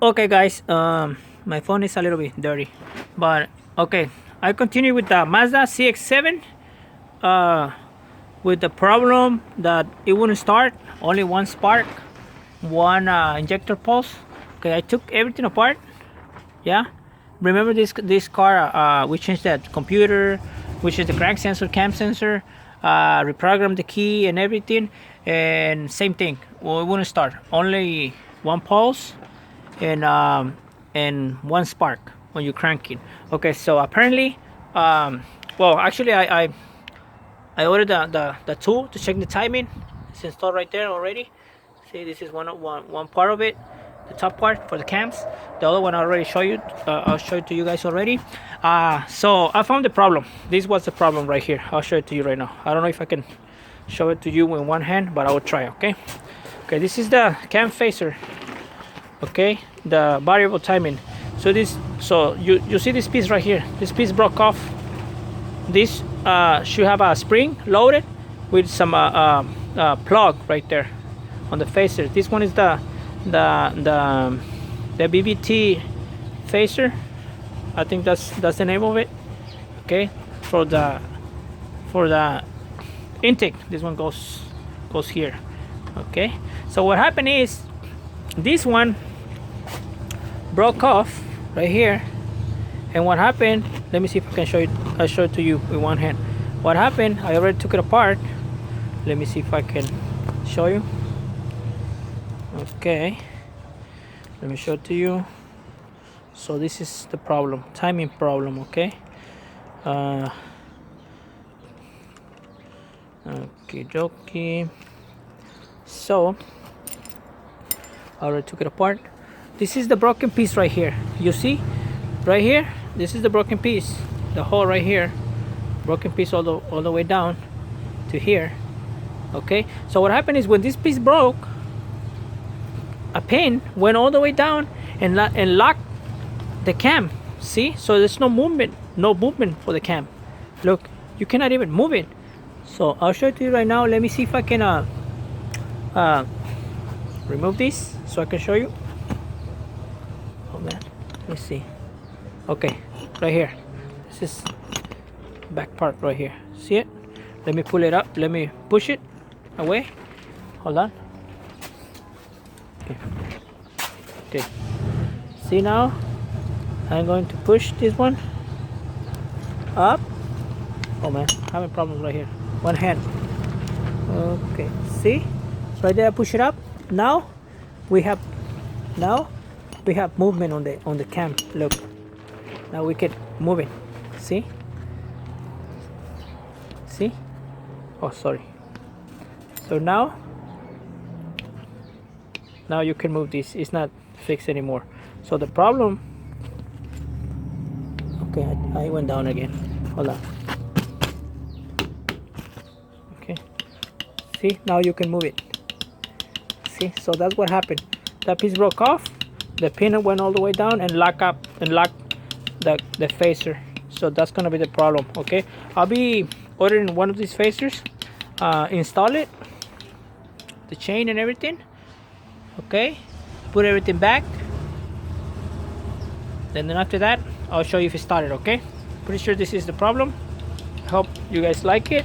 Okay, guys, my phone is a little bit dirty, but okay, I continue with the Mazda cx7 uh, with the problem that it wouldn't start. Only one spark, one injector pulse. Okay, I took everything apart. Yeah, remember this car? We changed that computer, which is the crank sensor, cam sensor, reprogrammed the key and everything, and same thing. Well, it wouldn't start. Only one pulse and one spark when you're cranking. Okay, so apparently, well, actually, I ordered the tool to check the timing. It's installed right there already. See, this is one part of it, the top part for the cams. The other one I already show you. I'll show it to you guys already. So I found the problem. This was the problem right here. I'll show it to you right now. I don't know if I can show it to you in one hand, but I will try. Okay. Okay, this is the cam phaser. Okay, the variable timing. So you see this piece right here. This piece broke off. This should have a spring loaded with some plug right there on the phaser. This one is the BBT phaser. I think that's the name of it. Okay, for the intake. This one goes here. Okay, so what happened is this one broke off right here, and what happened, let me see if I can show it. I'll show it to you with one hand. What happened, I already took it apart. Let me see if I can show you. Okay, let me show it to you. So this is the problem, timing problem. Okay, okie dokie. So I already took it apart. This is the broken piece right here. You see right here, this is the broken piece, the hole right here, broken piece all the way down to here. Okay, so what happened is when this piece broke, a pin went all the way down and locked the cam. See, so there's no movement for the cam. Look, you cannot even move it. So I'll show it to you right now. Let me see if I can remove this so I can show you. Oh man, let me see. Okay, right here. This is back part right here. See it? Let me pull it up. Let me push it away. Hold on. Okay. Okay. See now? I'm going to push this one up. Oh man, I'm having problems right here. One hand. Okay. See? Right there. I push it up. Now we have movement on the cam. Look, now we can move it. See oh sorry. So now you can move this. It's not fixed anymore. So the problem, okay, I went down again. Hold on. Okay, see, now you can move it. See, so that's what happened. That piece broke off, the pin went all the way down and locked the phaser. So that's gonna be the problem. Okay, I'll be ordering one of these phasers, install it, the chain and everything. Okay, put everything back, then after that I'll show you if it started. Okay, pretty sure this is the problem. Hope you guys like it.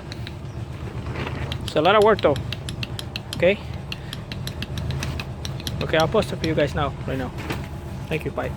It's a lot of work though. Okay, I'll post it for you guys right now. Thank you, bye.